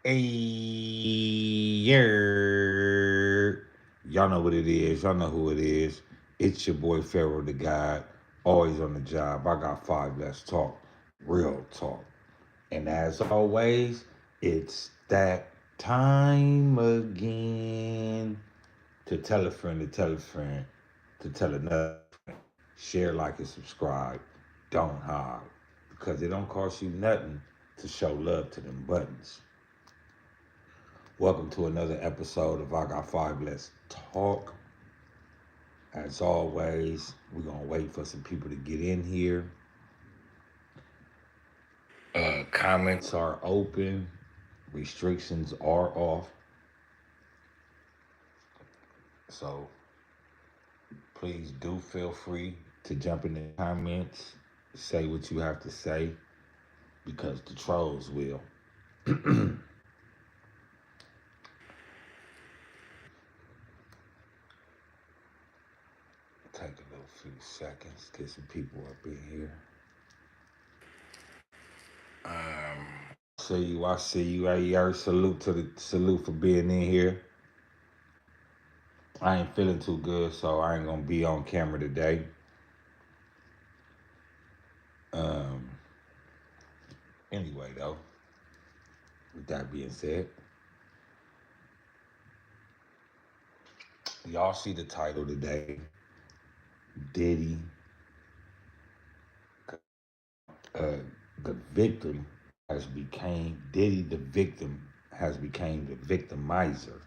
Yer. Y'all know what it is. Y'all know who it is. It's your boy Pharaoh the God. Always on the job. I got five. Let's talk. Real talk. And as always, it's that time again to tell a friend to tell a friend to tell another friend. Share, like, and subscribe. Don't hide. Because it don't cost you nothing to show love to them buttons. Welcome to another episode of I Got Five. Let's talk. As always, we're gonna wait for some people to get in here. Comments are open. Restrictions are off. So please do feel free to jump in the comments, say what you have to say, because the trolls will. Take a little few seconds, get some people up in here. I see you. Hey, salute for being in here. I ain't feeling too good, so I ain't gonna be on camera today. Um, anyway, though, with that being said, y'all see the title today. Diddy, uh, the victim has became Diddy the victim has became the victimizer.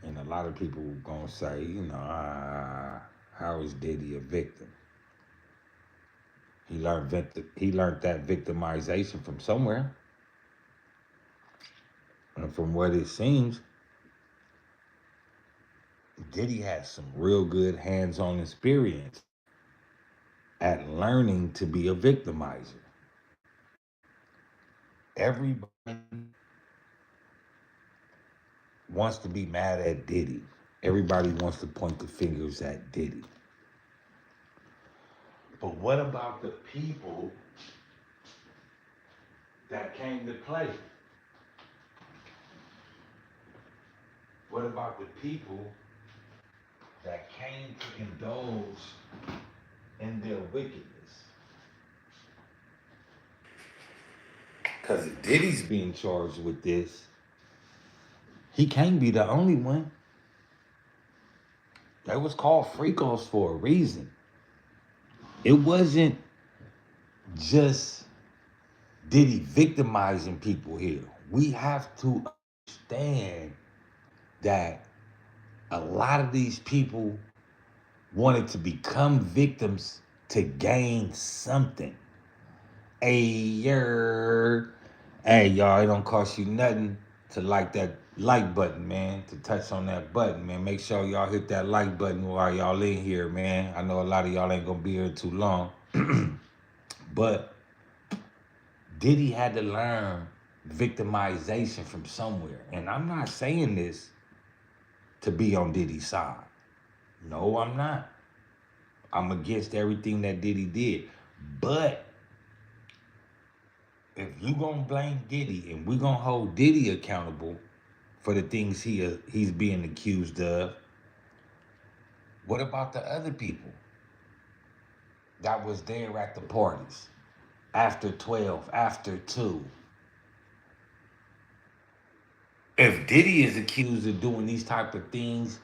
And a lot of people gonna say, how is Diddy a victim? He learned that victimization from somewhere. And from what it seems, Diddy had some real good hands-on experience at learning to be a victimizer. Everybody wants to be mad at Diddy. Everybody wants to point the fingers at Diddy. But what about the people that came to play? What about the people that came to indulge in their wickedness? Because if Diddy's being charged with this, he can't be the only one. They was called freak-offs for a reason. It wasn't just Diddy victimizing people here. We have to understand that a lot of these people wanted to become victims to gain something. Hey, y'all, it don't cost you nothing to like that like button, man, to touch on that button, man. Make sure y'all hit that like button while y'all in here, man. I know a lot of y'all ain't gonna be here too long, but Diddy had to learn victimization from somewhere. And I'm not saying this to be on Diddy's side. No, I'm not. I'm against everything that Diddy did. But if you gonna blame Diddy and we gonna hold Diddy accountable for the things he's being accused of, what about the other people that was there at the parties after 12, after 2? If Diddy is accused of doing these type of things,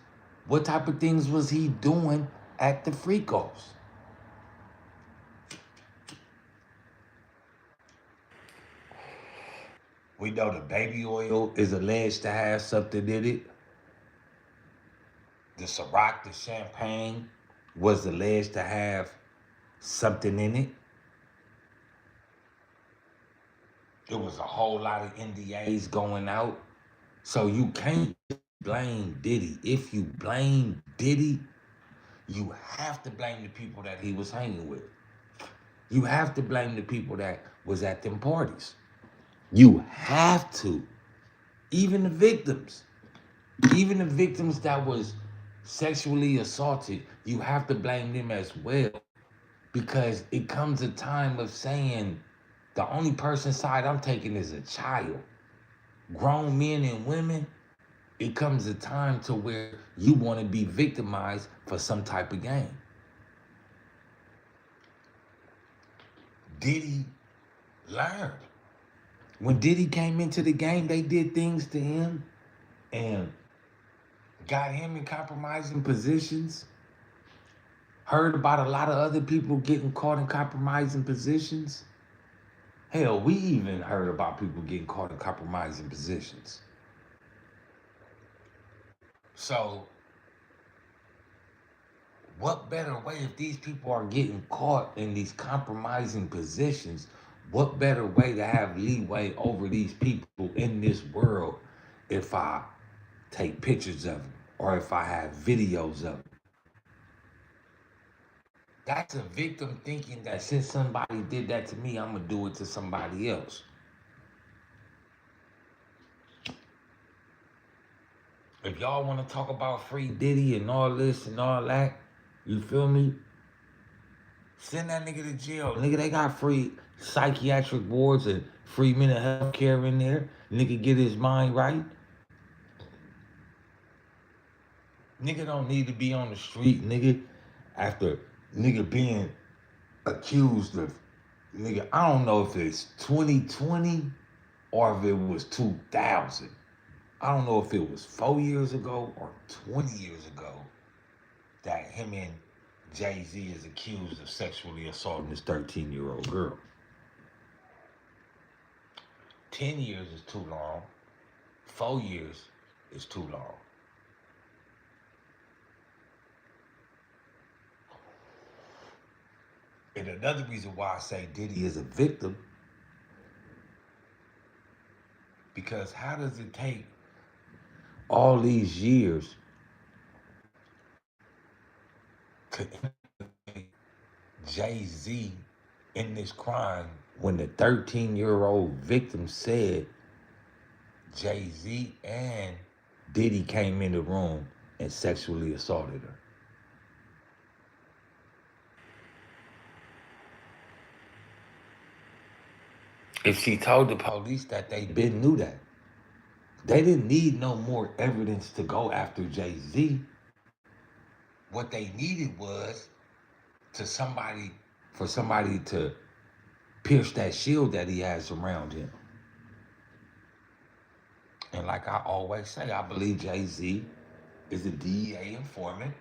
what type of things was he doing at the freak-offs? We know the baby oil is alleged to have something in it. The Ciroc, the champagne, was alleged to have something in it. There was a whole lot of NDAs going out. So you can't blame Diddy. If you blame Diddy, you have to blame the people that he was hanging with. You have to blame the people that was at them parties. You have to. Even the victims. Even the victims that was sexually assaulted, you have to blame them as well. Because it comes a time of saying, the only person's side I'm taking is a child. grown men and women, it comes a time to where you want to be victimized for some type of game. Diddy learned. When Diddy came into the game, they did things to him and got him in compromising positions. Heard about a lot of other people getting caught in compromising positions. Hell, we even heard about people getting caught in compromising positions. So, what better way if these people are getting caught in these compromising positions? What better way to have leeway over these people in this world if I take pictures of them or if I have videos of them? That's a victim thinking that since somebody did that to me, I'm going to do it to somebody else. If y'all want to talk about free Diddy and all this and all that, you feel me? Send that nigga to jail. Nigga, they got free psychiatric wards and free mental health care in there. Nigga get his mind right. Nigga don't need to be on the street, nigga, after nigga being accused of, nigga, I don't know if it's 2020 or if it was 2000. I don't know if it was 4 years ago or 20 years ago that him and Jay-Z is accused of sexually assaulting this 13-year-old girl. 10 years is too long. 4 years is too long. And another reason why I say Diddy is a victim, because how does it take all these years to implicate Jay-Z in this crime when the 13-year-old victim said Jay-Z and Diddy came in the room and sexually assaulted her? If she told the police that they been knew that, they didn't need no more evidence to go after Jay-Z. What they needed was for somebody to pierce that shield that he has around him. And like I always say, I believe Jay-Z is a DEA informant.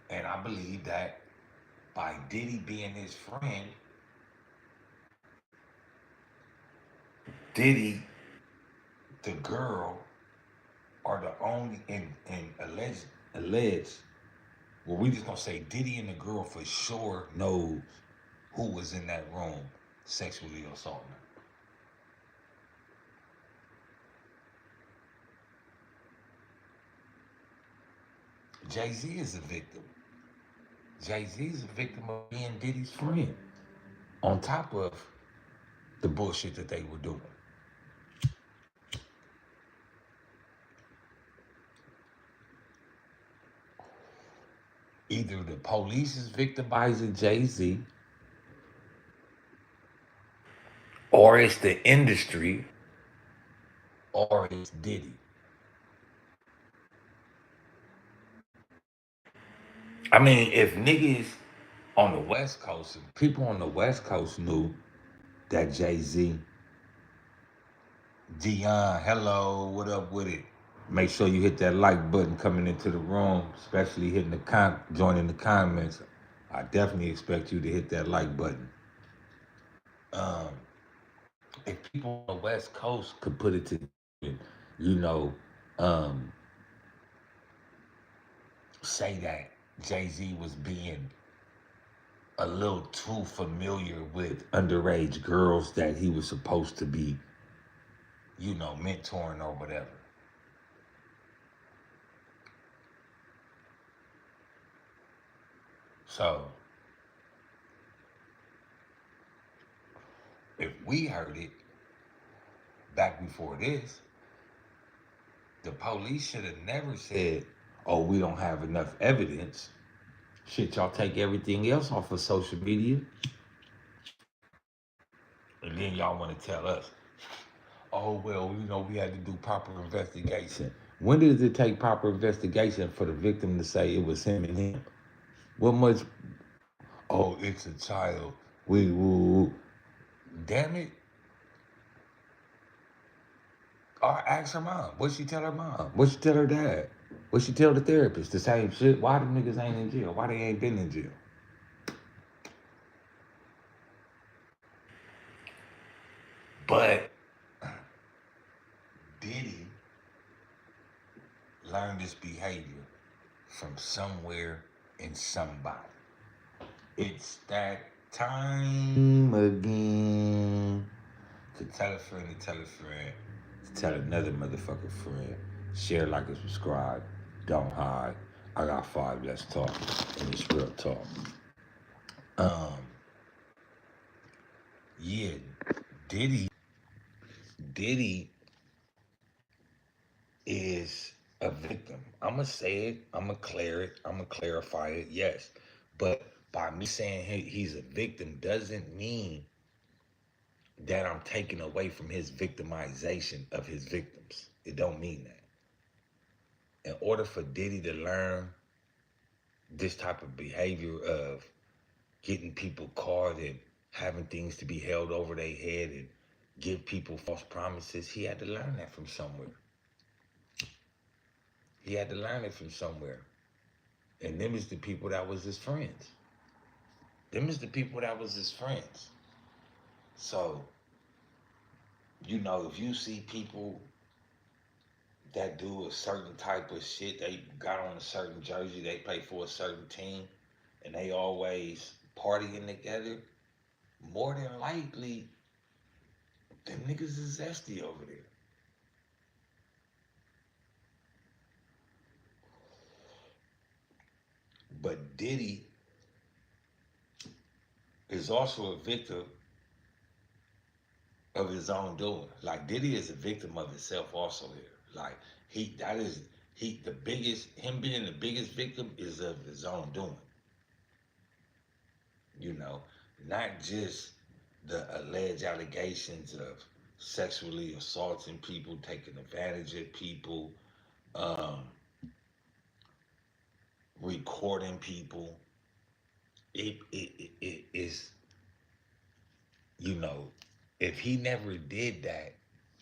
And I believe that by Diddy being his friend, Diddy, the girl, are the only and alleged. Well, we just gonna say Diddy and the girl for sure knows who was in that room sexually assaulting her. Jay-Z is a victim. Jay-Z is a victim of being Diddy's friend, on top of the bullshit that they were doing. Either the police is victimizing Jay-Z, or it's the industry, or it's Diddy. I mean, if niggas on the West Coast, if people on the West Coast knew that Jay-Z, Dion, hello, what up with it? Make sure you hit that like button coming into the room, especially hitting joining the comments. I definitely expect you to hit that like button. If people on the West Coast could put it together, you know, say that Jay-Z was being a little too familiar with underage girls that he was supposed to be, you know, mentoring or whatever. So, if we heard it back before this, the police should have never said, oh, we don't have enough evidence. Shit, y'all take everything else off of social media. And then y'all want to tell us, Oh, well, we had to do proper investigation. When does it take proper investigation for the victim to say it was him and him? What much? Oh, it's a child. We damn it. Or ask her mom. What she tell her mom? What she tell her dad? What she tell the therapist? The same shit. Why them niggas ain't in jail? Why they ain't been in jail? But Diddy learned this behavior from somewhere and somebody. It's that time again to tell a friend to tell a friend to tell another motherfucking friend. Share, like, and subscribe. Don't hide. I got five. Let's talk, and it's real talk. Um, yeah, Diddy. Diddy is a victim. I'ma say it. I'ma clear it. I'ma clarify it. Yes, but by me saying he's a victim doesn't mean that I'm taking away from his victimization of his victims. It don't mean that. In order for Diddy to learn this type of behavior of getting people caught and having things to be held over their head and give people false promises, he had to learn that from somewhere. He had to learn it from somewhere. And them is the people that was his friends. Them is the people that was his friends. So, if you see people that do a certain type of shit, they got on a certain jersey, they play for a certain team, and they always partying together, more than likely, them niggas is zesty over there. But Diddy is also a victim of his own doing. Like, Diddy is a victim of himself also here. Like, him being the biggest victim is of his own doing. You know, not just the alleged allegations of sexually assaulting people, taking advantage of people, um, recording people. It is, you know, if he never did that,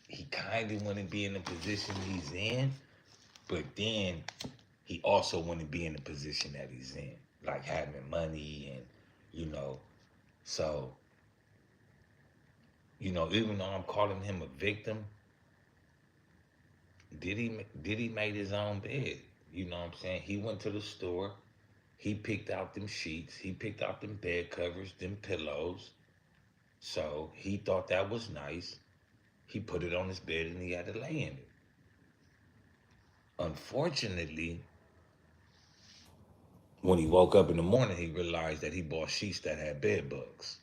he kind of wouldn't be in the position he's in, but then he also wouldn't be in the position that he's in, like having money and, you know, so, even though I'm calling him a victim, Diddy made his own bed. You know what I'm saying? He went to the store. He picked out them sheets. He picked out them bed covers, them pillows. So he thought that was nice. He put it on his bed and he had to lay in it. Unfortunately, when he woke up in the morning, he realized that he bought sheets that had bed bugs.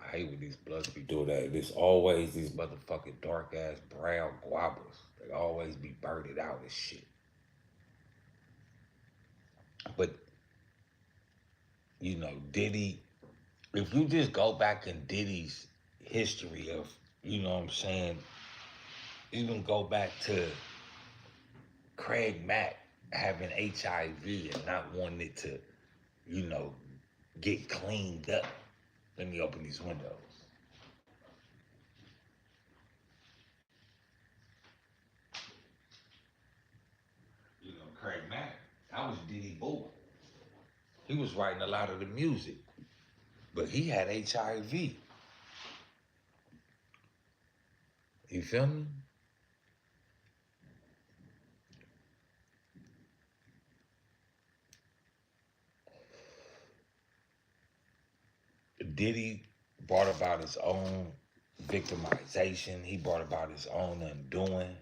I hate when these bloods be doing that. There's always these motherfucking dark ass brown guavas. They always be birded out as shit. But, Diddy, if you just go back in Diddy's history of, what I'm saying, even go back to Craig Mack having HIV and not wanting it to, you know, get cleaned up. Let me open these windows. Craig Mack, that was Diddy boy. He was writing a lot of the music, but he had HIV. You feel me? Diddy brought about his own victimization. He brought about his own undoing.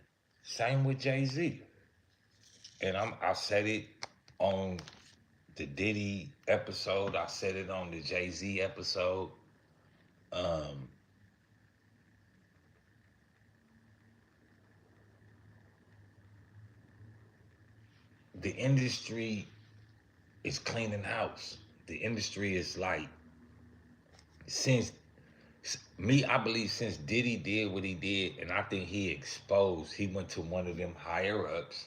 Same with Jay-Z. And I said it on the Diddy episode. I said it on the Jay-Z episode. Um, the industry is cleaning house. The industry is like Since me, I believe since Diddy did what he did, and I think he went to one of them higher ups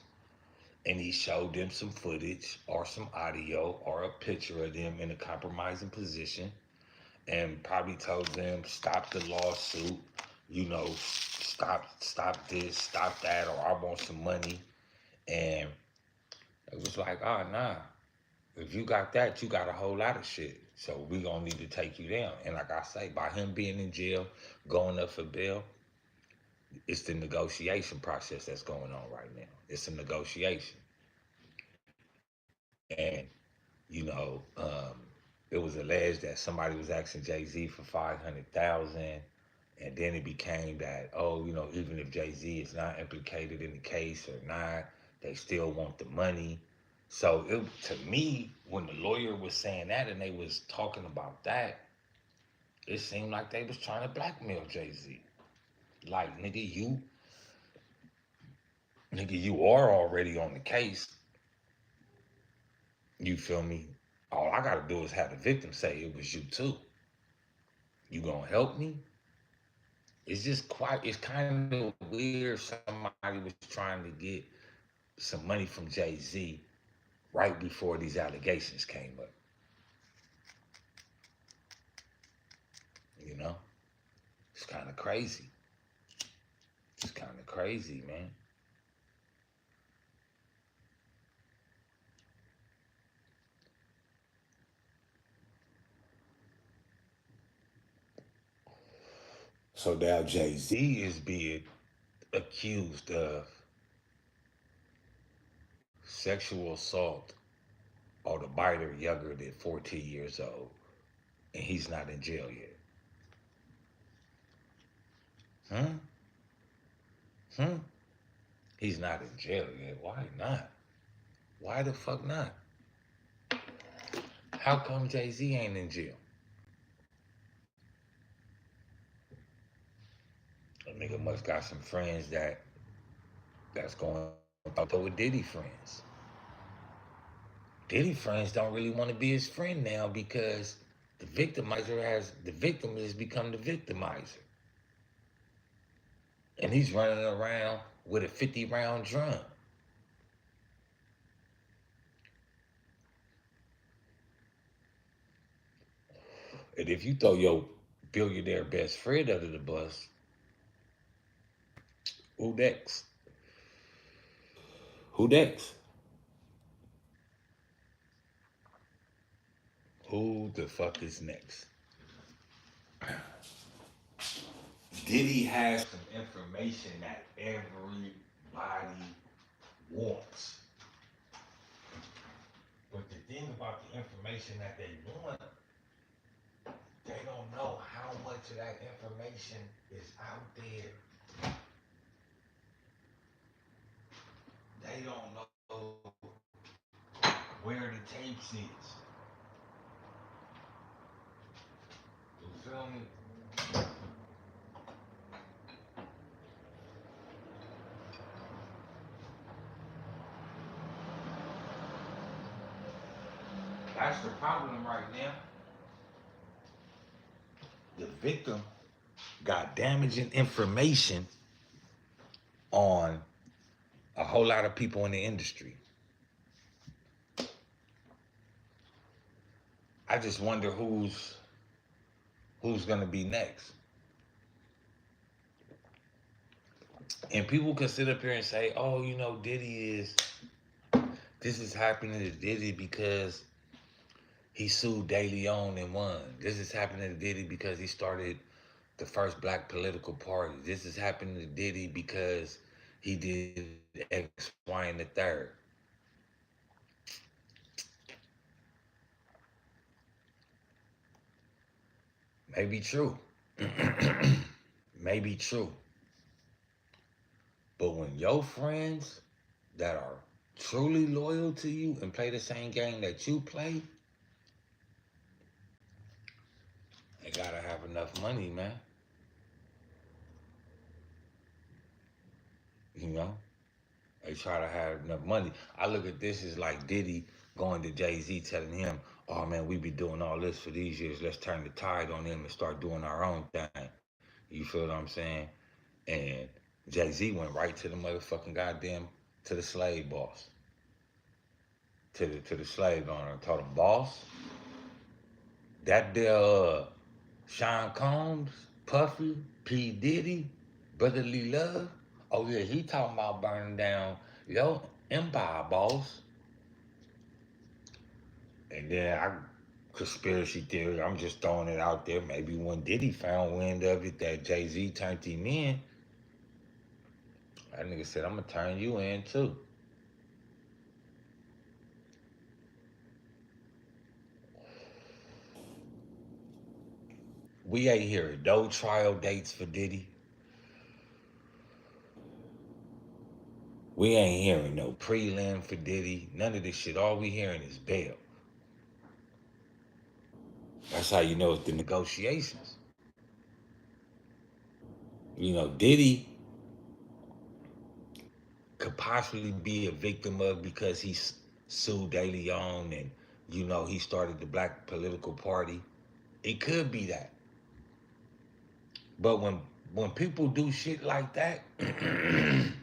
and he showed them some footage or some audio or a picture of them in a compromising position and probably told them stop the lawsuit, stop this, stop that, or I want some money. And it was like, oh nah, if you got that, you got a whole lot of shit. So we gonna need to take you down. And like I say, by him being in jail, going up for bail, it's the negotiation process that's going on right now. It's a negotiation. And, you know, it was alleged that somebody was asking Jay-Z for 500,000. And then it became that, oh, even if Jay-Z is not implicated in the case or not, they still want the money. So to me, when the lawyer was saying that and they was talking about that, it seemed like they was trying to blackmail Jay-Z. Like, you are already on the case. You feel me? All I gotta do is have the victim say it was you too. You gonna help me? It's kind of weird somebody was trying to get some money from Jay-Z right before these allegations came up. You know? It's kind of crazy. It's kind of crazy, man. So now Jay-Z is being accused of sexual assault on a minor younger than 14 years old, and he's not in jail yet. Hmm? Hmm? He's not in jail yet. Why not? Why the fuck not? How come Jay-Z ain't in jail? A nigga must got some friends that's going through with Diddy friends. Diddy friends don't really want to be his friend now because the victim has become the victimizer. And he's running around with a 50-round drum. And if you throw your billionaire best friend under the bus, who next? Who next? Who the fuck is next? Diddy has some information that everybody wants. But the thing about the information that they want, they don't know how much of that information is out there. They don't know where the tapes is. You feel me? That's the problem right now. The victim got damaging information on a whole lot of people in the industry. I just wonder who's gonna be next. And people can sit up here and say, "Oh, this is happening to Diddy because he sued De Leon and won. This is happening to Diddy because he started the first black political party. This is happening to Diddy because he did X, Y, and the third." Maybe true. Maybe true. But when your friends that are truly loyal to you and play the same game that you play, they gotta have enough money, man. You know? They try to have enough money. I look at this as like Diddy going to Jay-Z telling him, oh man, we be doing all this for these years. Let's turn the tide on them and start doing our own thing. You feel what I'm saying? And Jay-Z went right to the motherfucking goddamn, to the slave boss, to the slave owner and told him, boss, that there Sean Combs, Puffy, P. Diddy, Brotherly Love, oh yeah, he talking about burning down your empire, boss. And then conspiracy theory, I'm just throwing it out there. Maybe when Diddy found wind of it that Jay-Z turned him in, that nigga said, I'm gonna turn you in too. We ain't hearing no trial dates for Diddy. We ain't hearing no prelim for Diddy. None of this shit. All we hearing is bail. That's how you know it's the negotiations. You know, Diddy could possibly be a victim of because he sued De Leon and, you know, he started the Black Political Party. It could be that. But when people do shit like that, they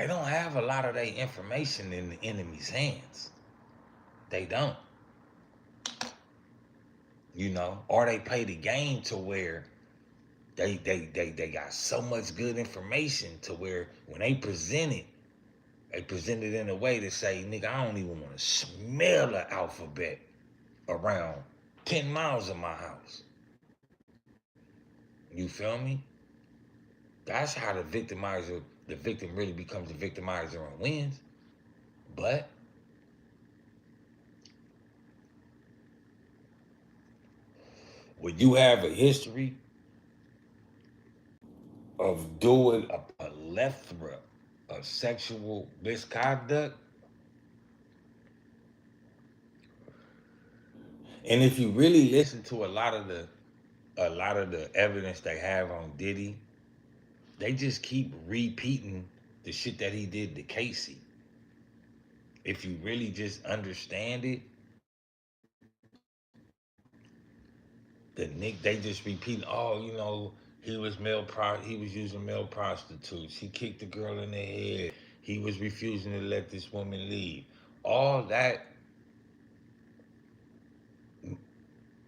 don't have a lot of their information in the enemy's hands. They don't. You know, or they play the game to where they got so much good information to where when they present it in a way to say, nigga, I don't even want to smell the alphabet around 10 miles of my house. You feel me? That's how the victim really becomes the victimizer and wins. But when you have a history of doing a plethora of sexual misconduct, and if you really listen to a lot of the evidence they have on Diddy, they just keep repeating the shit that he did to Casey. If you really just understand it, they just repeat, oh, you know, he was using male prostitutes. He kicked the girl in the head. He was refusing to let this woman leave. All that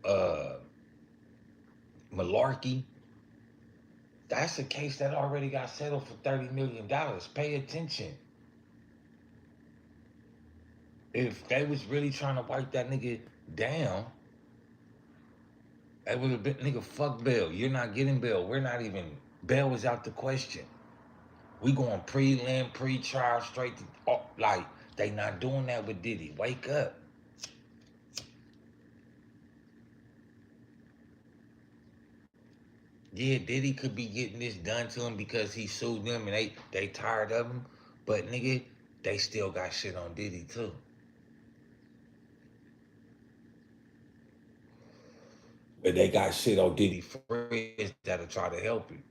uh malarkey, that's a case that already got settled for $30 million. Pay attention. If they was really trying to wipe that nigga down, it would have been, nigga, fuck bail. You're not getting bail. We're not even, bail is out the question. We going prelim, pre-trial, straight to, oh, like, they not doing that with Diddy. Wake up. Yeah, Diddy could be getting this done to him because he sued them and they tired of him. But nigga, they still got shit on Diddy too. But they got shit on Diddy friends that'll try to help him.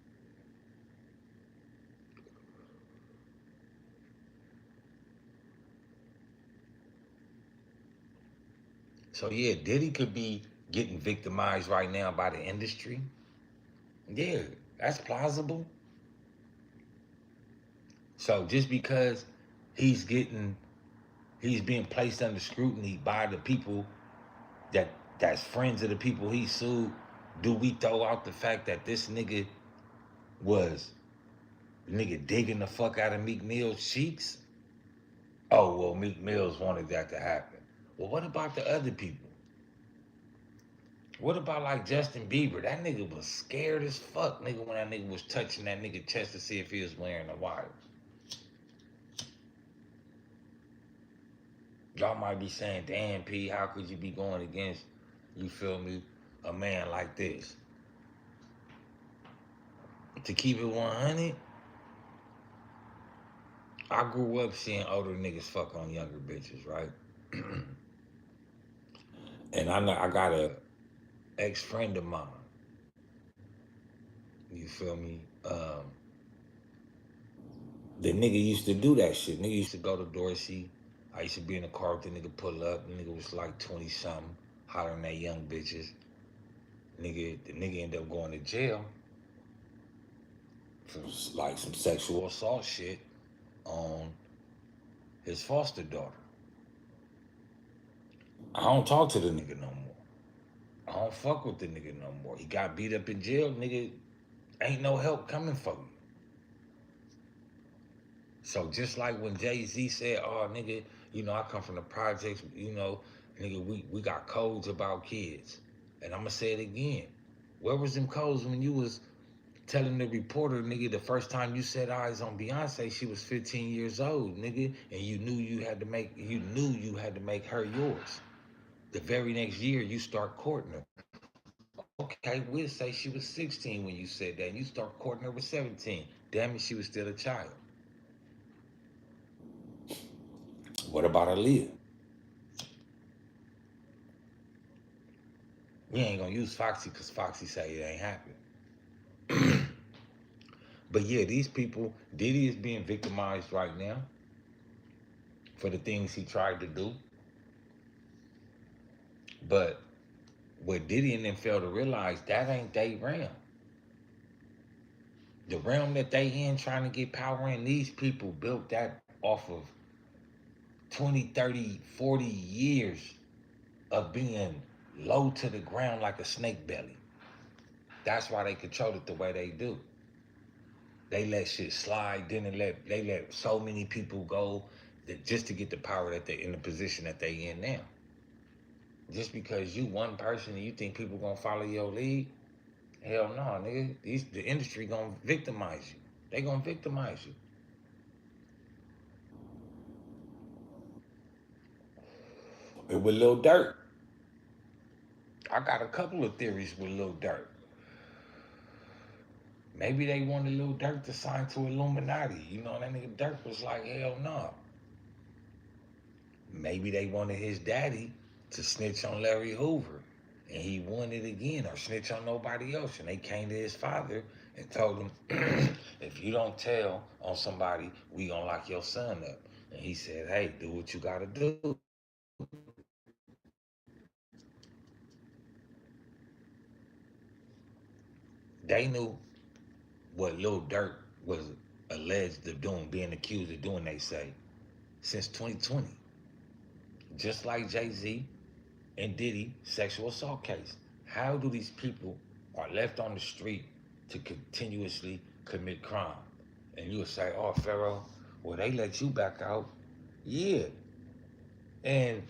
So yeah, Diddy could be getting victimized right now by the industry. Yeah, that's plausible. So just because he's getting he's being placed under scrutiny by the people that's friends of the people he sued, do we throw out the fact that this was nigga digging the fuck out of Meek Mill's cheeks? Oh well, Meek Mills wanted that to happen. Well, what about the other people? What about like Justin Bieber? That nigga was scared as fuck, nigga, when that nigga was touching that nigga chest to see if he was wearing a wire. Y'all might be saying, damn, P, how could you be going against, you feel me, a man like this? To keep it 100, I grew up seeing older niggas fuck on younger bitches, right? And I know I got a ex-friend of mine, you feel me? The nigga used to do that shit. Nigga used to go to Dorsey. I used to be in the car with the nigga pull up. The nigga was like 20 something, hollering at young bitches. The nigga ended up going to jail for like some sexual assault shit on his foster daughter. I don't talk to the nigga no more. I don't fuck with the nigga no more. He got beat up in jail, nigga. Ain't no help coming for me. So just like when Jay-Z said, oh nigga, I come from the projects, nigga, we got codes about kids. And I'ma say it again. Where was them codes when you was telling the reporter, nigga, the first time you set eyes on Beyonce, she was 15 years old, nigga, and you knew you had to make her yours. The very next year you start courting her. Okay, we'll say she was 16 when you said that. You start courting her with 17. Damn it, she was still a child. What about Aaliyah? We ain't gonna use Foxy because Foxy say it ain't happening. But yeah, these people, Diddy is being victimized right now for the things he tried to do. But what Diddy and them fail to realize, that ain't they realm. The realm that they in trying to get power in, these people built that off of 20, 30, 40 years of being low to the ground like a snake belly. That's why they control it the way they do. They let shit slide, then they let so many people go just to get the power that they in the position that they in now. Just because you one person and you think people gonna follow your lead, hell no, nigga. The industry gonna victimize you. They gonna victimize you. And with Lil Durk, I got a couple of theories with Lil Durk. Maybe they wanted Lil Durk to sign to Illuminati. That nigga Durk was like, hell no. Maybe they wanted his daddy to snitch on Larry Hoover. And he wanted again, or snitch on nobody else. And they came to his father and told him, if you don't tell on somebody, we gonna lock your son up. And he said, hey, do what you gotta do. They knew what Lil Durk was alleged of doing, being accused of doing, they say, since 2020. Just like Jay-Z and Diddy sexual assault case. How do these people are left on the street to continuously commit crime? And you would say, oh, Pharaoh, well, they let you back out. Yeah. And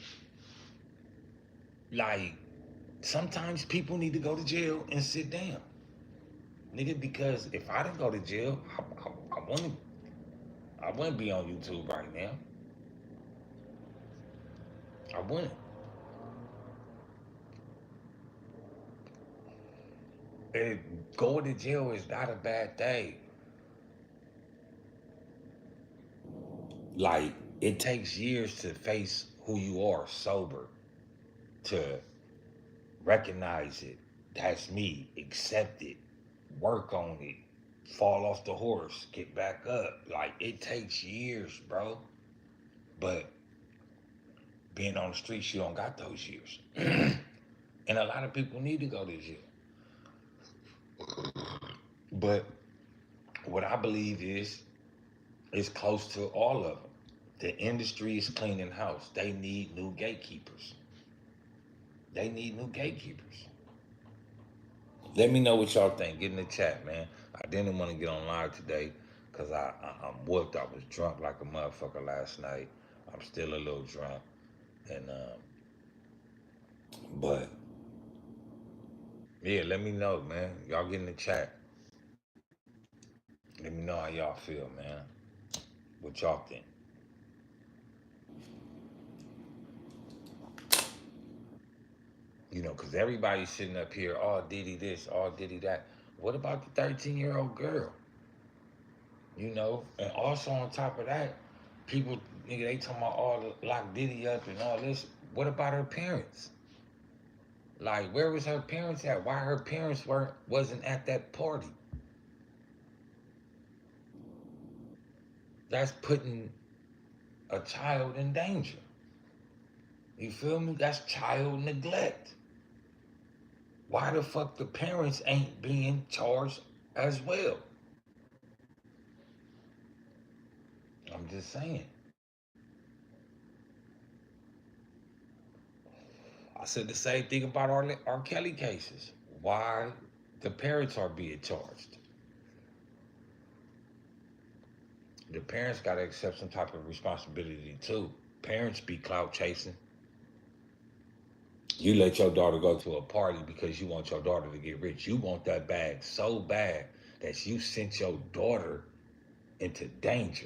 like, sometimes people need to go to jail and sit down. Nigga, because if I didn't go to jail, I wouldn't be on YouTube right now. I wouldn't. And going to jail is not a bad thing. Like, it takes years to face who you are sober, to recognize it. That's me. Accept it. Work on it. Fall off the horse. Get back up. Like, it takes years, bro. But being on the streets, you don't got those years. And a lot of people need to go to jail. But what I believe is, it's close to all of them. The industry is cleaning house. They need new gatekeepers. They need new gatekeepers. Let me know what y'all think. Get in the chat, man. I didn't want to get on live today because I'm whooped. I was drunk like a motherfucker last night. I'm still a little drunk. And but yeah, let me know, man. Y'all get in the chat. Let me know how y'all feel, man. What y'all think. Because everybody's sitting up here, oh, Diddy this, oh, Diddy that. What about the 13-year-old girl? And also on top of that, people, nigga, they talking about all lock Diddy up and all this. What about her parents? Like, where was her parents at? Why her parents wasn't at that party? That's putting a child in danger. You feel me? That's child neglect. Why the fuck the parents ain't being charged as well? I'm just saying. I said the same thing about our Kelly cases. Why the parents are being charged? The parents got to accept some type of responsibility too. Parents be clout chasing. You let your daughter go to a party because you want your daughter to get rich. You want that bag so bad that you sent your daughter into danger.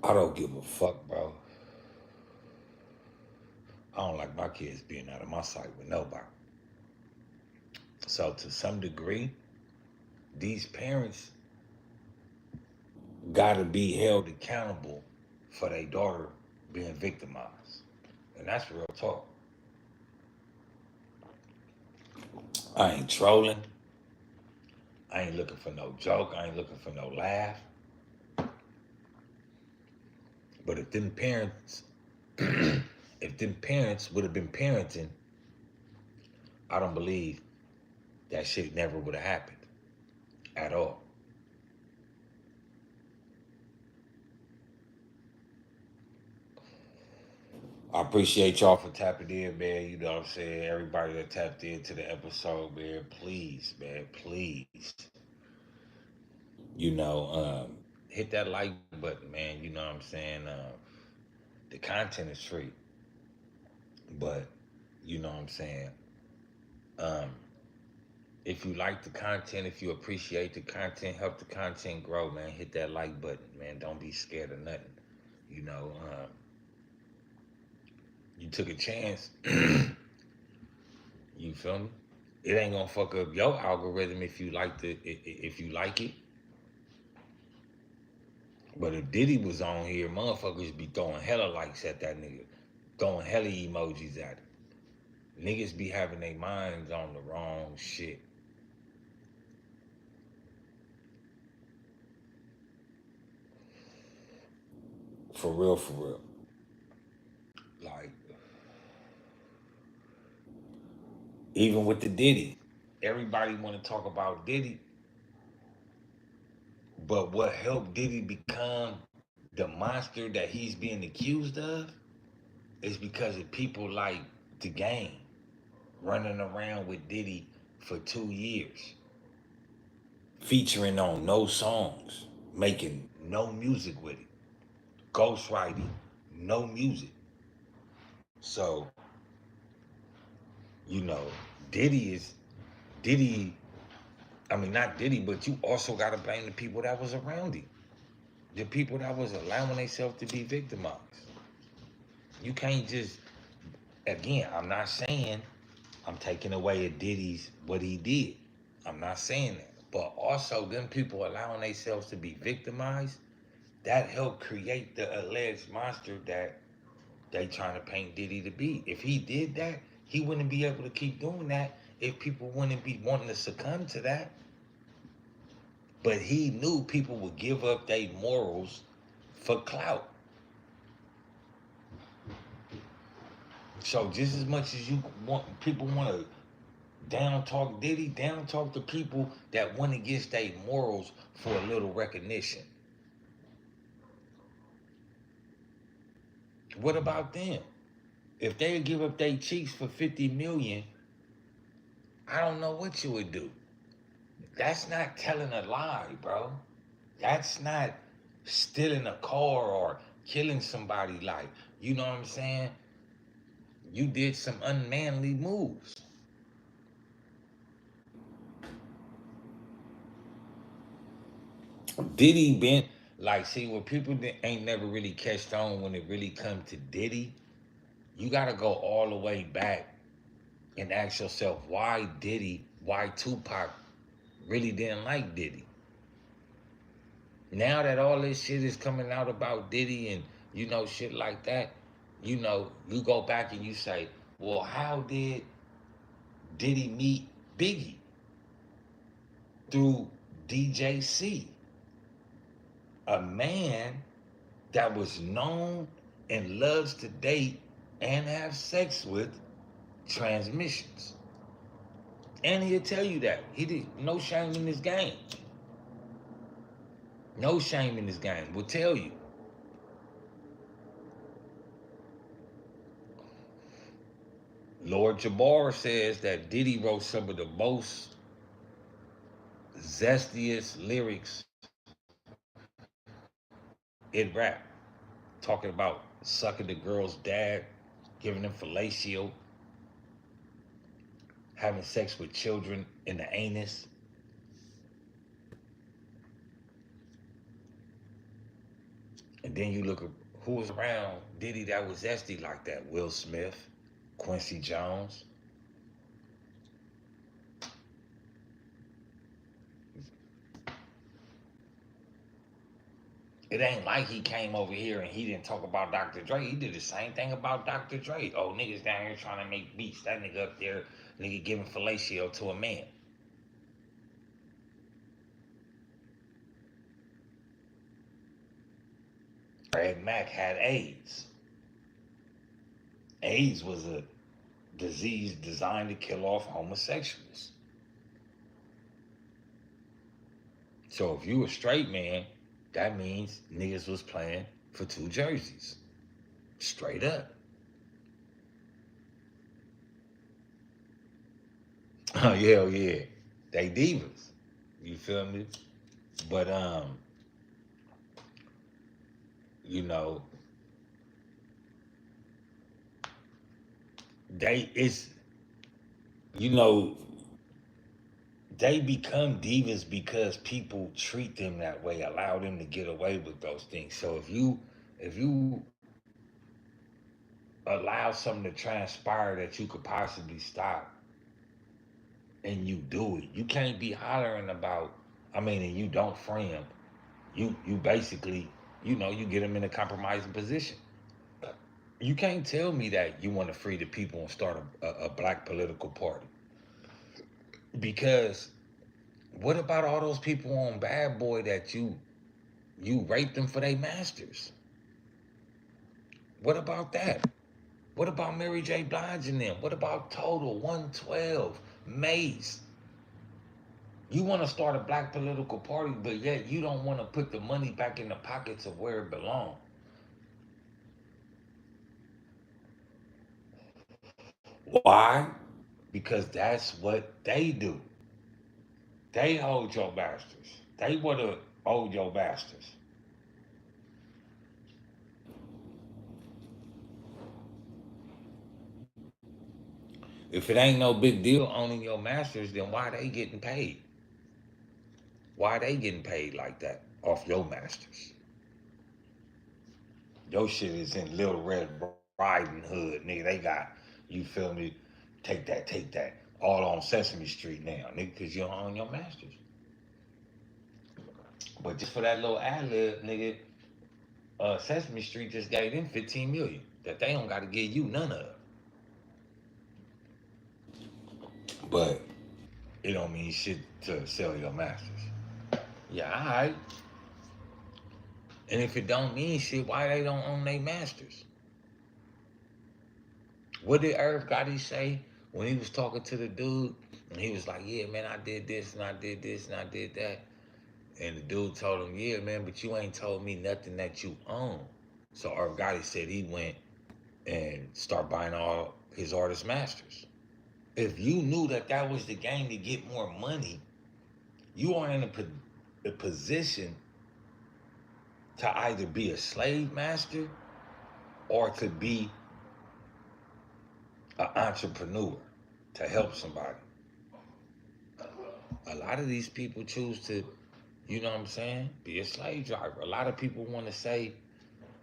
I don't give a fuck, bro. I don't like my kids being out of my sight with nobody. So to some degree, these parents gotta be held accountable for their daughter being victimized. And that's real talk. I ain't trolling. I ain't looking for no joke. I ain't looking for no laugh. But if them parents, if them parents would have been parenting, I don't believe that shit never would have happened at all. I appreciate y'all for tapping in, man. You know what I'm saying? Everybody that tapped into the episode, man, please, please. You know, hit that like button, man. You know what I'm saying? The content is free. But, you know what I'm saying? Um, if you like the content, if you appreciate the content, help the content grow, man. Hit that like button, man. Don't be scared of nothing. You know, you took a chance. You feel me? It ain't gonna fuck up your algorithm if you like if you like it. But if Diddy was on here, motherfuckers be throwing hella likes at that nigga, throwing hella emojis at him. Niggas be having their minds on the wrong shit. For real, for real. Like, even with the Diddy, everybody want to talk about Diddy, but what helped Diddy become the monster that he's being accused of is because of people like the game running around with Diddy for 2 years, featuring on no songs, making no music with it, ghostwriting, no music. So, you know, Diddy is Diddy. I mean, not Diddy, but you also got to blame the people that was around him, the people that was allowing themselves to be victimized. You can't just, again, I'm not saying I'm taking away a Diddy's what he did. I'm not saying that. But also them people allowing themselves to be victimized, that helped create the alleged monster that they trying to paint Diddy to be. If he did that, he wouldn't be able to keep doing that if people wouldn't be wanting to succumb to that. But he knew people would give up their morals for clout. So just as much as you want people want to down talk Diddy, down talk the people that went against their morals for a little recognition. What about them? If they give up their cheeks for 50 million, I don't know what you would do. That's not telling a lie, bro. That's not stealing a car or killing somebody. Like, you know what I'm saying? You did some unmanly moves. Diddy been like, see, what people ain't never really catched on when it really come to Diddy, you gotta go all the way back and ask yourself why Diddy, why Tupac really didn't like Diddy. Now that all this shit is coming out about Diddy and you know shit like that, you know, you go back and you say, well, how did Diddy meet Biggie? Through DJC, a man that was known and loves to date and have sex with transmissions. And he'll tell you that. He did no shame in this game. No shame in this game. Will tell you. Lord Jabbar says that Diddy wrote some of the most zestiest lyrics in rap, talking about sucking the girl's dad, giving him fellatio, having sex with children in the anus. And then you look at who was around Diddy that was zesty like that. Will Smith, Quincy Jones. It ain't like he came over here and he didn't talk about Dr. Dre. He did the same thing about Dr. Dre. Oh, niggas down here trying to make beats. That nigga up there, nigga giving fellatio to a man. Fred Mack had AIDS. AIDS was a disease designed to kill off homosexuals. So if you a straight man, that means niggas was playing for two jerseys. Straight up. Oh yeah, oh yeah. They divas. You feel me? But you know, they it's you know, they become divas because people treat them that way, allow them to get away with those things. So if you allow something to transpire that you could possibly stop and you do it, you can't be hollering about, I mean, and you don't free them. You basically, you get them in a compromising position. You can't tell me that you want to free the people and start a black political party. Because what about all those people on Bad Boy that you raped them for their masters? What about that? What about Mary J. Blige and them? What about Total, 112, Mace? You want to start a black political party, but yet you don't want to put the money back in the pockets of where it belongs. Why? Because that's what they do. They hold your bastards. They would have owed your bastards. If it ain't no big deal owning your masters, then why they getting paid? Why they getting paid like that off your masters? Your shit is in Little Red Riding Hood, nigga. They got, you feel me? Take that. All on Sesame Street now, nigga, because you don't own your masters. But just for that little ad lib, nigga, Sesame Street just gave them 15 million that they don't got to give you none of. But it don't mean shit to sell your masters. Yeah, all right. And if it don't mean shit, why they don't own their masters? What did Irv Gotti say when he was talking to the dude? And he was like, yeah, man, I did this and I did this and I did that. And the dude told him, yeah, man, but you ain't told me nothing that you own. So Irv Gotti said he went and started buying all his artist masters. If you knew that that was the game to get more money, you are in a position to either be a slave master or to be an entrepreneur to help somebody. A lot of these people choose to, you know what I'm saying, be a slave driver. A lot of people want to say,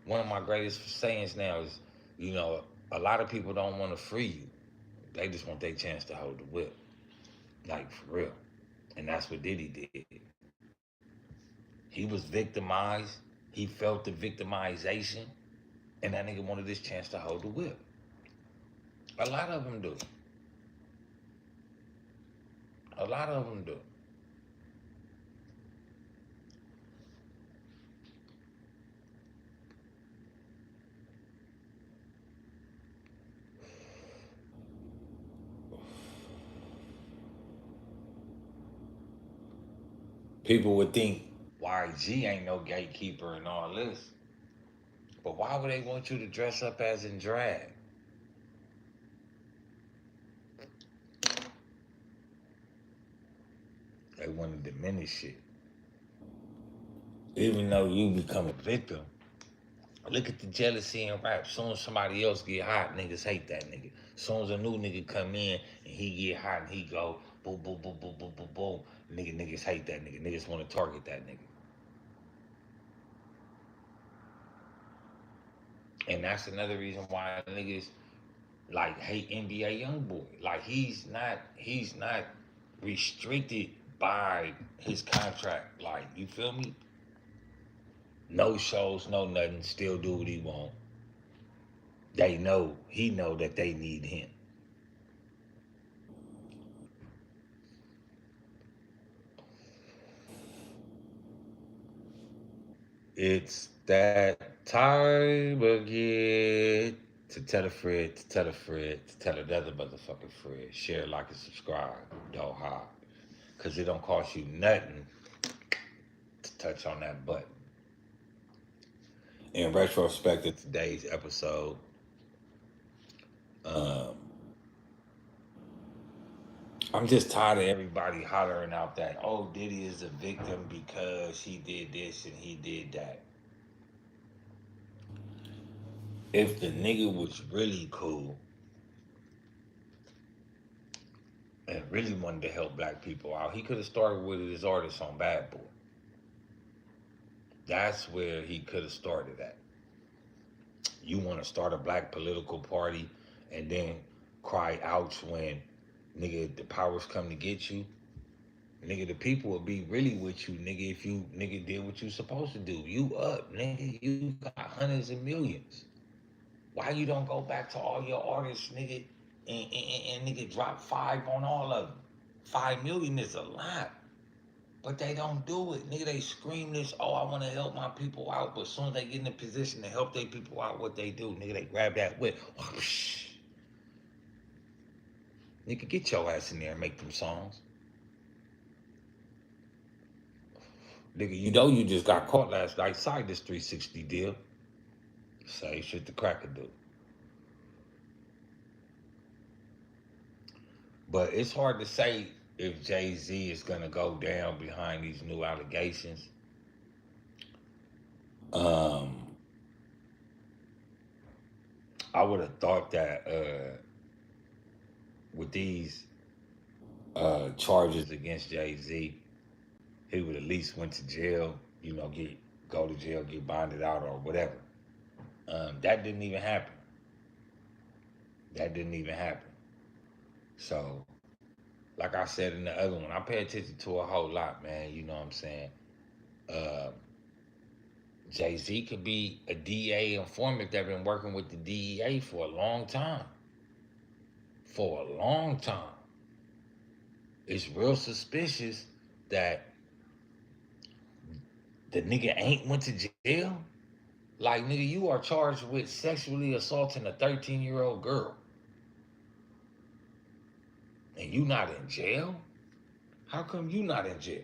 one of my greatest sayings now is, a lot of people don't want to free you. They just want their chance to hold the whip. Like, for real. And that's what Diddy did. He was victimized. He felt the victimization. And that nigga wanted this chance to hold the whip. A lot of them do. A lot of them do. People would think YG ain't no gatekeeper and all this. But why would they want you to dress up as in drag? They want to diminish it. Even though you become a victim, look at the jealousy in rap. Soon as somebody else get hot, niggas hate that nigga. Soon as a new nigga come in and he get hot and he go boom, boom, boom, boom, boom, boom, boom, niggas hate that nigga. Niggas want to target that nigga. And that's another reason why niggas like hate NBA YoungBoy. Like he's not restricted by his contract. Like, you feel me? No shows, no nothing. Still do what he want. He know that they need him. It's that time again to tell a friend, to tell a friend, to tell another motherfucking friend. Share, like, and subscribe. Don't hide. Because it don't cost you nothing to touch on that button. In retrospect of today's episode, I'm just tired of everybody hollering out that, oh, Diddy is a victim because he did this and he did that. If the nigga was really cool and really wanted to help black people out, he could have started with his artists on Bad Boy. That's where he could have started at. You want to start a black political party and then cry ouch when, nigga, the powers come to get you? Nigga, the people will be really with you, nigga, if you, nigga, did what you supposed to do. You up, nigga. You got hundreds of millions. Why you don't go back to all your artists, nigga, and nigga drop 5 on all of them? 5 million is a lot. But they don't do it. Nigga, they scream this, oh, I want to help my people out. But as soon as they get in a position to help their people out, what they do, nigga, they grab that whip. Nigga, get your ass in there and make them songs. Nigga, you know you just got caught last night. Side this 360 deal. Same shit the cracker do. But it's hard to say if Jay-Z is going to go down behind these new allegations. I would have thought that with these charges against Jay-Z, he would at least went to jail, you know, go to jail, get bonded out or whatever. That didn't even happen. That didn't even happen. So, like I said in the other one, I pay attention to a whole lot, man. You know what I'm saying? Jay-Z could be a DA informant that been working with the DEA for a long time. For a long time. It's real suspicious that the nigga ain't went to jail. Like, nigga, you are charged with sexually assaulting a 13-year-old girl. And you not in jail? How come you not in jail?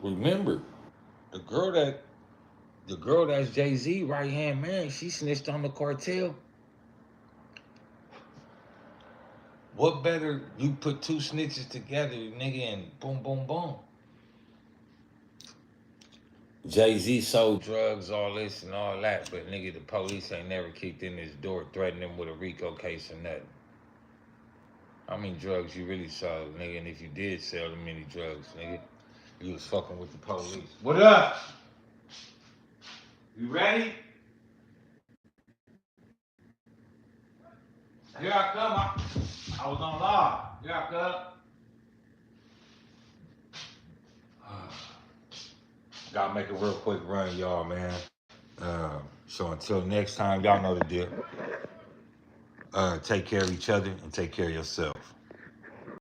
Remember, the girl that's Jay-Z right-hand man, she snitched on the cartel. What better, you put 2 snitches together, nigga, and boom, boom, boom. Jay-Z sold drugs, all this and all that, but nigga, the police ain't never kicked in his door threatening him with a RICO case or nothing. How many drugs you really sold, nigga? And if you did sell them many drugs, nigga, you was fucking with the police. What up? You ready? Here I come. I was on live. Here I come. Gotta make a real quick run, y'all, man. So until next time, y'all know the deal. Take care of each other and take care of yourself.